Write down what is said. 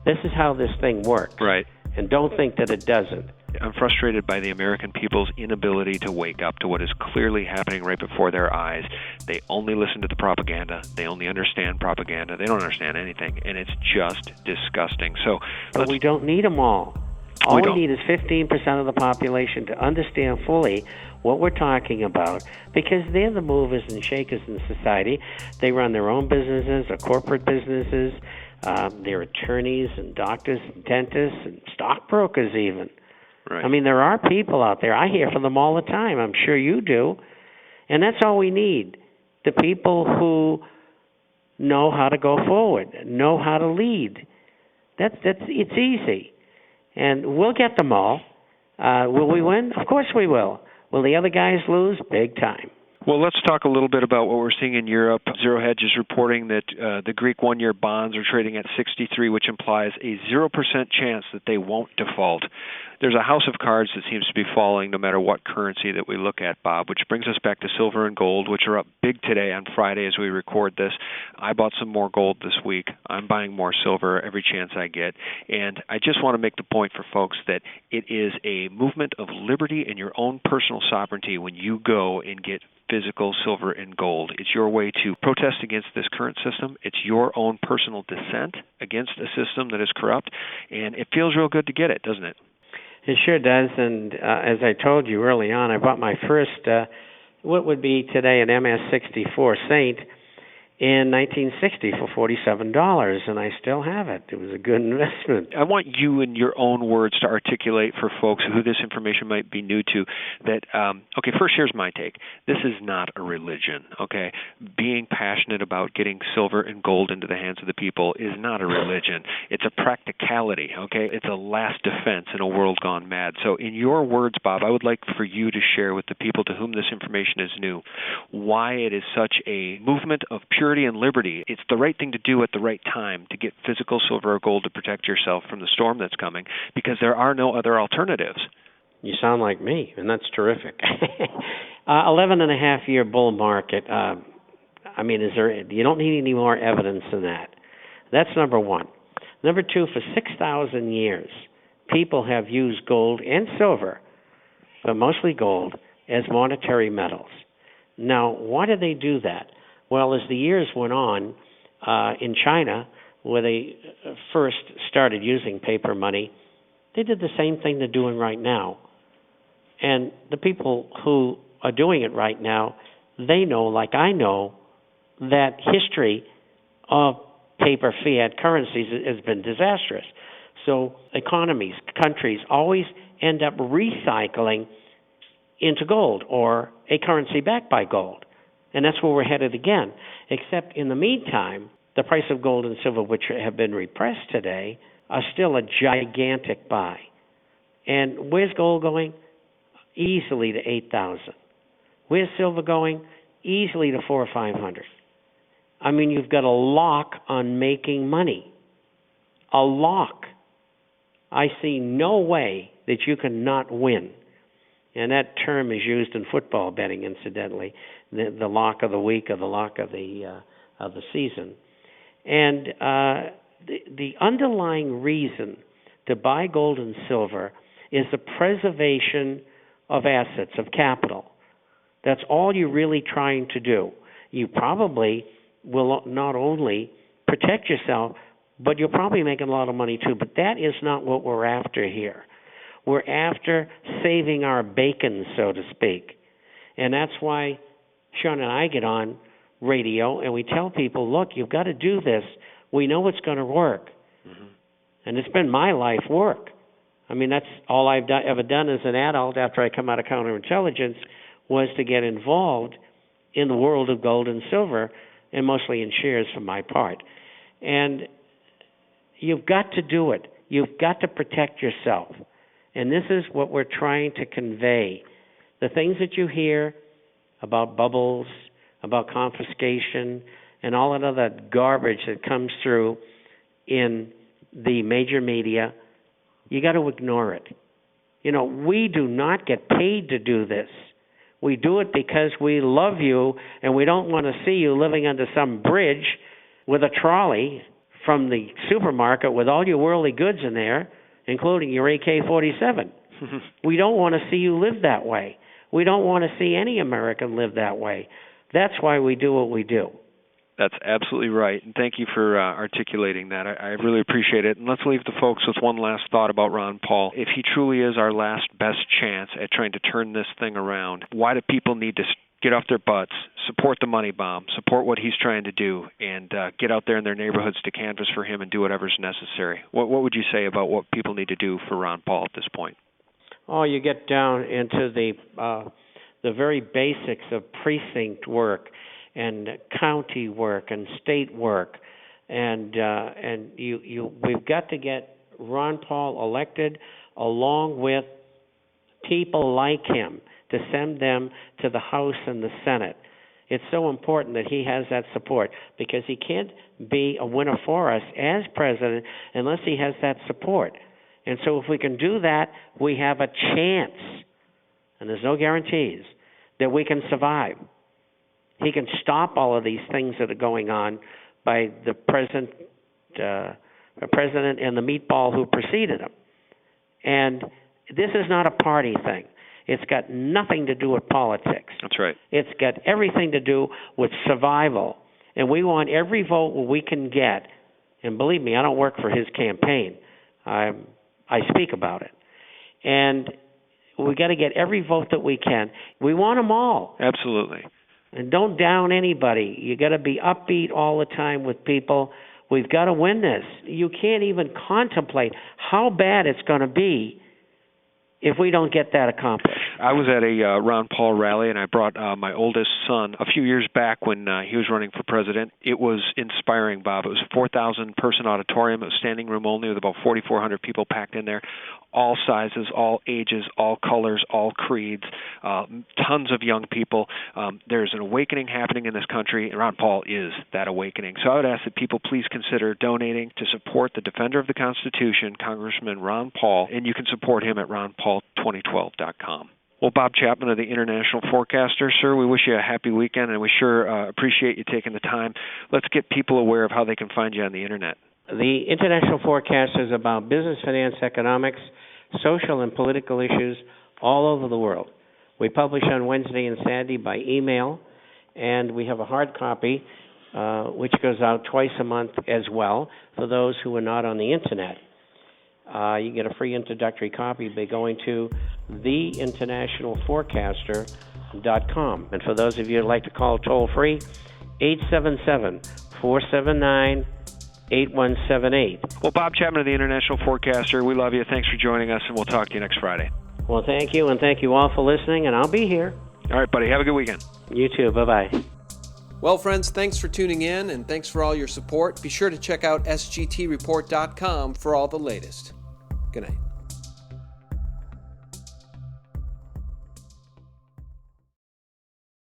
This is how this thing works. Right. And don't think that it doesn't. I'm frustrated by the American people's inability to wake up to what is clearly happening right before their eyes. They only listen to the propaganda. They only understand propaganda. They don't understand anything, and it's just disgusting. But we don't need them all. All we need is 15% of the population to understand fully what we're talking about, because they're the movers and shakers in society. They run their own businesses or corporate businesses. They're attorneys and doctors and dentists and stockbrokers even. Right. I mean, there are people out there. I hear from them all the time. I'm sure you do. And that's all we need. The people who know how to go forward, know how to lead. It's easy. And we'll get them all. Will we win? Of course we will. Will the other guys lose? Big time. Well, let's talk a little bit about what we're seeing in Europe. Zero Hedge is reporting that the Greek one-year bonds are trading at 63, which implies a 0% chance that they won't default. There's a house of cards that seems to be falling no matter what currency that we look at, Bob, which brings us back to silver and gold, which are up big today on Friday as we record this. I bought some more gold this week. I'm buying more silver every chance I get. And I just want to make the point for folks that it is a movement of liberty and your own personal sovereignty when you go and get physical silver and gold. It's your way to protest against this current system. It's your own personal dissent against a system that is corrupt, and it feels real good to get it, doesn't it? It sure does, and as I told you early on, I bought my first, what would be today an MS-64 Saint in 1960 for $47, and I still have it. It was a good investment. I want you in your own words to articulate for folks who this information might be new to that, okay, first here's my take. This is not a religion, okay? Being passionate about getting silver and gold into the hands of the people is not a religion. It's a practicality, okay? It's a last defense in a world gone mad. So in your words, Bob, I would like for you to share with the people to whom this information is new why it is such a movement of pure and liberty. It's the right thing to do at the right time to get physical silver or gold to protect yourself from the storm that's coming, because there are no other alternatives. You sound like me, and that's terrific. 11-and-a-half-year bull market. I mean, you don't need any more evidence than that. That's number one. Number two, for 6,000 years, people have used gold and silver, but mostly gold, as monetary metals. Now, why do they do that? Well, as the years went on, in China, where they first started using paper money, they did the same thing they're doing right now. And the people who are doing it right now, they know, like I know, that history of paper fiat currencies has been disastrous. So economies, countries always end up recycling into gold or a currency backed by gold. And that's where we're headed again. Except in the meantime, the price of gold and silver, which have been repressed today, are still a gigantic buy. And where's gold going? Easily to 8,000. Where's silver going? Easily to 400 or 500. I mean, you've got a lock on making money. A lock. I see no way that you can not win. And that term is used in football betting, incidentally, the lock of the week or the lock of the season. And the underlying reason to buy gold and silver is the preservation of assets, of capital. That's all you're really trying to do. You probably will not only protect yourself, but you'll probably make a lot of money too. But that is not what we're after here. We're after saving our bacon, so to speak. And that's why Sean and I get on radio and we tell people, look, you've got to do this. We know it's going to work. Mm-hmm. And it's been my life work. I mean, that's all I've ever done as an adult after I come out of counterintelligence was to get involved in the world of gold and silver, and mostly in shares for my part. And you've got to do it. You've got to protect yourself. And this is what we're trying to convey. The things that you hear about bubbles, about confiscation, and all that other garbage that comes through in the major media, you got to ignore it. You know, we do not get paid to do this. We do it because we love you and we don't want to see you living under some bridge with a trolley from the supermarket with all your worldly goods in there, including your AK-47. We don't want to see you live that way. We don't want to see any American live that way. That's why we do what we do. That's absolutely right, and thank you for articulating that. I really appreciate it. And let's leave the folks with one last thought about Ron Paul. If he truly is our last best chance at trying to turn this thing around, why do people need to get off their butts, support the money bomb, support what he's trying to do, and get out there in their neighborhoods to canvass for him and do whatever's necessary? What would you say about what people need to do for Ron Paul at this point? Oh, you get down into the very basics of precinct work and county work and state work, and we've got to get Ron Paul elected along with people like him to send them to the House and the Senate. It's so important that he has that support, because he can't be a winner for us as president unless he has that support. And so if we can do that, we have a chance, and there's no guarantees, that we can survive. He can stop all of these things that are going on by the president and the meatball who preceded him. And this is not a party thing. It's got nothing to do with politics. That's right. It's got everything to do with survival. And we want every vote we can get. And believe me, I don't work for his campaign. I speak about it. And we got to get every vote that we can. We want them all. Absolutely. And don't down anybody. You got to be upbeat all the time with people. We've got to win this. You can't even contemplate how bad it's going to be if we don't get that accomplished. I was at a Ron Paul rally, and I brought my oldest son a few years back when he was running for president. It was inspiring, Bob. It was a 4,000-person auditorium. It was standing room only with about 4,400 people packed in there, all sizes, all ages, all colors, all creeds, tons of young people. There's an awakening happening in this country, and Ron Paul is that awakening. So I would ask that people please consider donating to support the defender of the Constitution, Congressman Ron Paul, and you can support him at ronpaul2012.com. Well, Bob Chapman of the International Forecaster, sir, we wish you a happy weekend, and we sure appreciate you taking the time. Let's get people aware of how they can find you on the Internet. The International Forecaster is about business, finance, economics, social and political issues all over the world. We publish on Wednesday and Saturday by email, and we have a hard copy which goes out twice a month as well for those who are not on the Internet. You get a free introductory copy by going to theinternationalforecaster.com. And for those of you who would like to call toll-free, 877-479-8178. Well, Bob Chapman of the International Forecaster, we love you. Thanks for joining us, and we'll talk to you next Friday. Well, thank you, and thank you all for listening, and I'll be here. All right, buddy. Have a good weekend. You too. Bye-bye. Well, friends, thanks for tuning in, and thanks for all your support. Be sure to check out sgtreport.com for all the latest. Good night.